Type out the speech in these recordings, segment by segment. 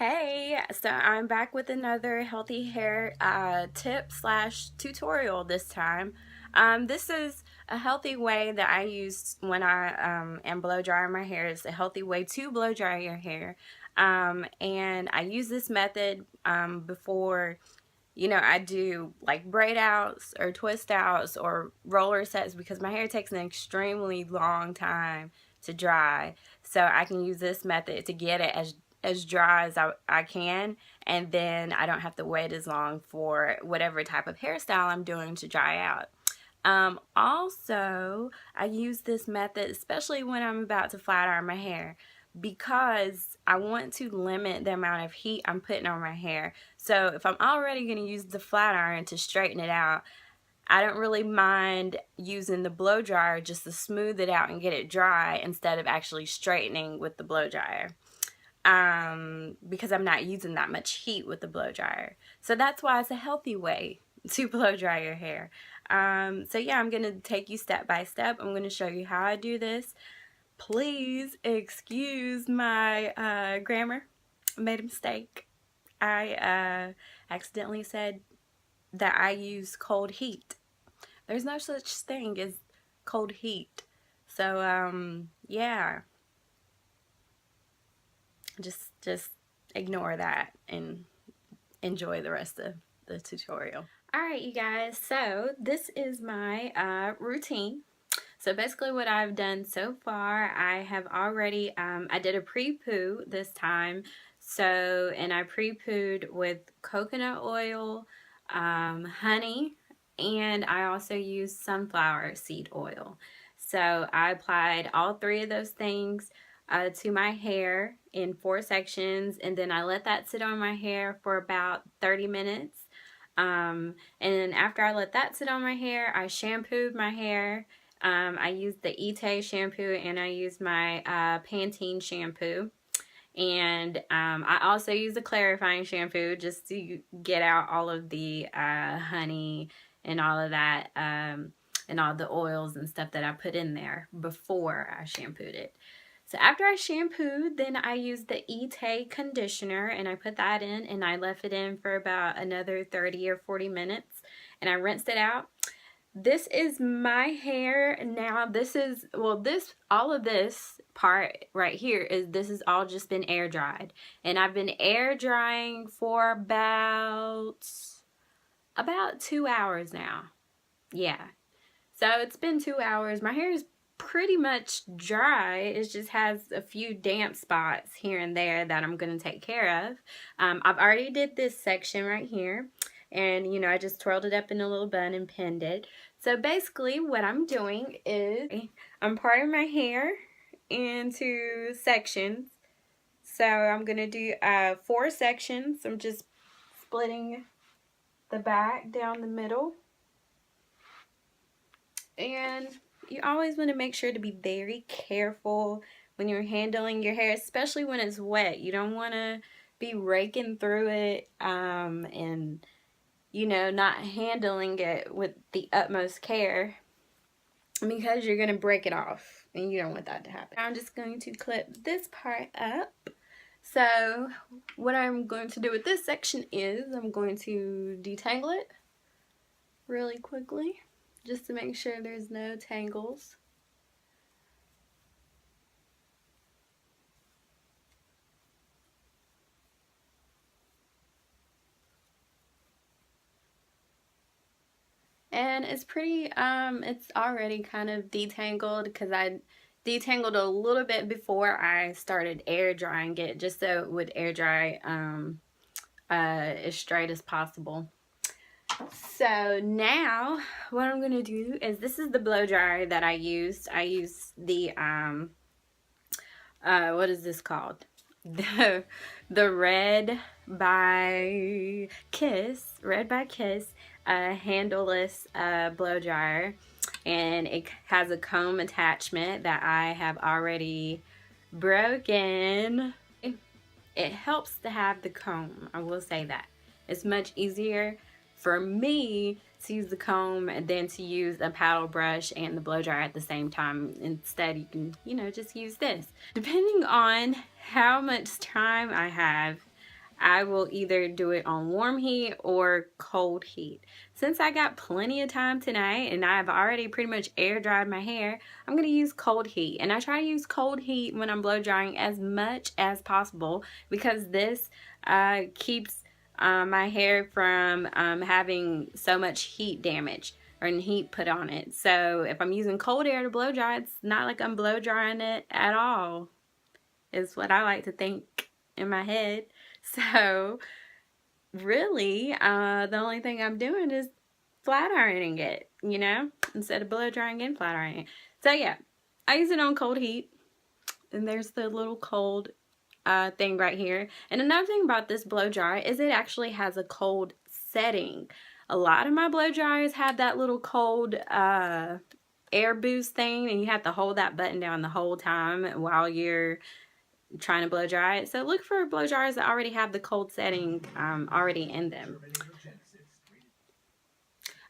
Hey, so I'm back with another healthy hair tip slash tutorial this time. This is a healthy way that I use when I am blow drying my hair. It's a healthy way to blow dry your hair. And I use this method before, I do like braid outs or twist outs or roller sets because my hair takes an extremely long time to dry. So I can use this method to get it as dry as I can, and then I don't have to wait as long for whatever type of hairstyle I'm doing to dry out. Also, I use this method especially when I'm about to flat iron my hair because I want to limit the amount of heat I'm putting on my hair. So if I'm already going to use the flat iron to straighten it out, I don't really mind using the blow dryer just to smooth it out and get it dry instead of actually straightening with the blow dryer. Because I'm not using that much heat with the blow dryer. So that's why it's a healthy way to blow dry your hair. So yeah, I'm going to take you step by step. I'm going to show you how I do this. Please excuse my grammar. I made a mistake. I accidentally said that I use cold heat. There's no such thing as cold heat. So yeah, just ignore that and enjoy the rest of the tutorial. Alright, you guys, so this is my routine. So basically what I've done so far, I have already, I did a pre-poo this time. So, and I pre-pooed with coconut oil, honey, and I also used sunflower seed oil. So I applied all three of those things to my hair in 4 sections, and then I let that sit on my hair for about 30 minutes. And then after I let that sit on my hair, I shampooed my hair. I used the Ite shampoo and I used my Pantene shampoo. And I also use a clarifying shampoo just to get out all of the honey and all of that and all the oils and stuff that I put in there before I shampooed it. So after I shampooed, then I used the Ite conditioner and I put that in and I left it in for about another 30 or 40 minutes and I rinsed it out. This is my hair now. This is, well, all of this part right here this is all just been air dried. And I've been air drying for about 2 hours now. Yeah. So it's been 2 hours. My hair is pretty much dry. It just has a few damp spots here and there that I'm going to take care of. I've already did this section right here. And, I just twirled it up in a little bun and pinned it. So basically what I'm doing is I'm parting my hair into sections. So I'm going to do 4 sections. I'm just splitting the back down the middle. And you always want to make sure to be very careful when you're handling your hair, especially when it's wet. You don't want to be raking through it and not handling it with the utmost care because you're going to break it off and you don't want that to happen. I'm just going to clip this part up. So what I'm going to do with this section is I'm going to detangle it really quickly just to make sure there's no tangles. And it's pretty, it's already kind of detangled because I detangled a little bit before I started air drying it just so it would air dry as straight as possible. So now what I'm going to do is, this is the blow dryer that I used. I used the, what is this called? The Red by Kiss handleless blow dryer, and it has a comb attachment that I have already broken. It helps to have the comb, I will say that. It's much easier for me to use the comb than to use a paddle brush and the blow dryer at the same time. Instead, you can, just use this. Depending on how much time I have, I will either do it on warm heat or cold heat. Since I got plenty of time tonight and I've already pretty much air dried my hair, I'm going to use cold heat. And I try to use cold heat when I'm blow drying as much as possible, because this keeps my hair from having so much heat damage or heat put on it. So if I'm using cold air to blow dry, it's not like I'm blow drying it at all, is what I like to think in my head. So really, the only thing I'm doing is flat ironing it, you know, instead of blow drying and flat ironing it. So yeah, I use it on cold heat, and there's the little cold thing right here. And another thing about this blow dryer is it actually has a cold setting. A lot of my blow dryers have that little cold air boost thing, and you have to hold that button down the whole time while you're trying to blow dry it. So look for blow dryers that already have the cold setting already in them.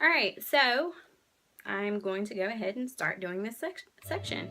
Alright, so I'm going to go ahead and start doing this section.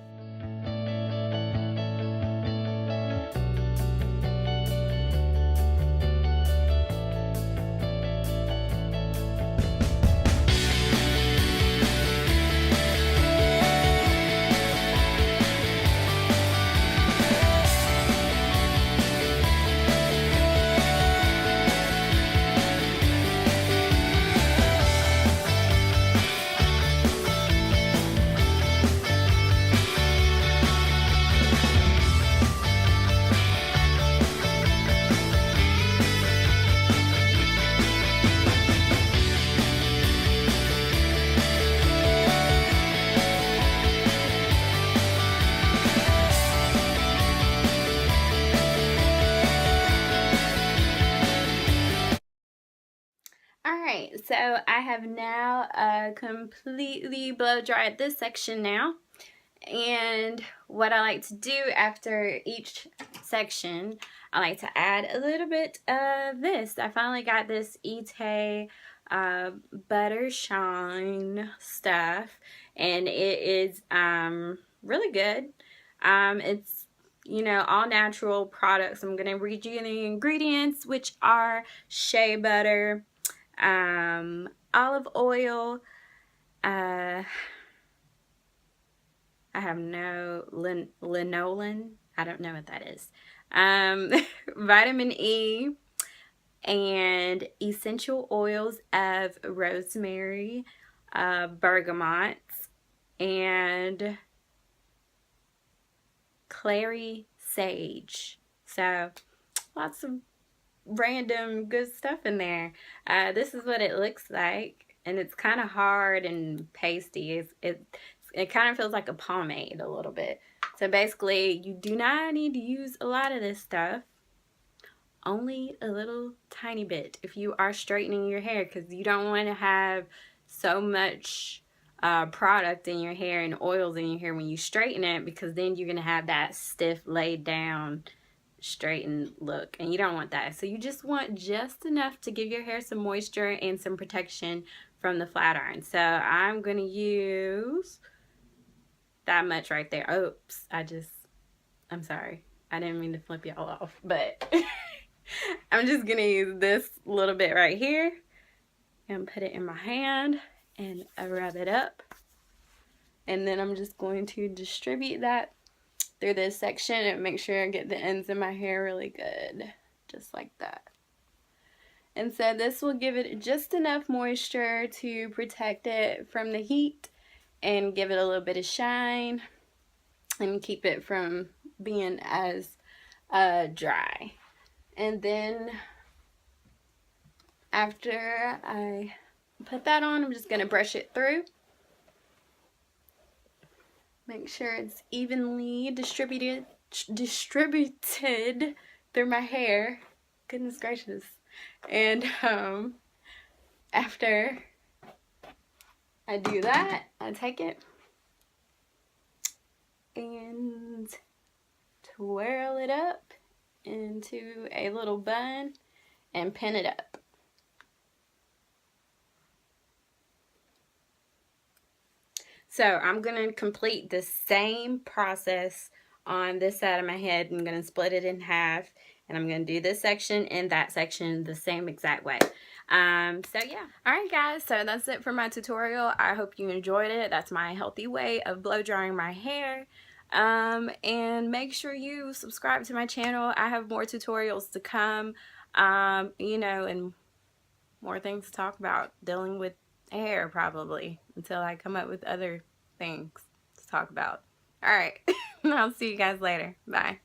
Alright, so I have now completely blow dried this section now. And what I like to do after each section, I like to add a little bit of this. I finally got this Ite Butter Shine stuff, and it is really good. It's, you know, all natural products. I'm going to read you the ingredients, which are shea butter, olive oil, I have no linolene. I don't know what that is. Vitamin E, and essential oils of rosemary, bergamot, and clary sage. So lots of random good stuff in there. This is what it looks like, and it's kind of hard and pasty. It kind of feels like a pomade a little bit. So basically, you do not need to use a lot of this stuff, only a little tiny bit if you are straightening your hair, because you don't want to have so much product in your hair and oils in your hair when you straighten it, because then you're going to have that stiff, laid down, straightened look, and you don't want that. So you just want just enough to give your hair some moisture and some protection from the flat iron. So I'm going to use that much right there. Oops, I'm sorry. I didn't mean to flip y'all off, but I'm just going to use this little bit right here and put it in my hand and rub it up. And then I'm just going to distribute that through this section and make sure I get the ends of my hair really good, just like that. And so this will give it just enough moisture to protect it from the heat and give it a little bit of shine and keep it from being as dry. And then after I put that on, I'm just going to brush it through. Make sure it's evenly distributed through my hair. Goodness gracious. And after I do that, I take it and twirl it up into a little bun and pin it up. So I'm going to complete the same process on this side of my head. I'm going to split it in half And I'm going to do this section and that section the same exact way. So yeah. Alright guys, so that's it for my tutorial. I hope you enjoyed it. That's my healthy way of blow drying my hair. And make sure you subscribe to my channel. I have more tutorials to come, you know, and more things to talk about dealing with hair probably until I come up with other things to talk about. Alright, I'll see you guys later. Bye.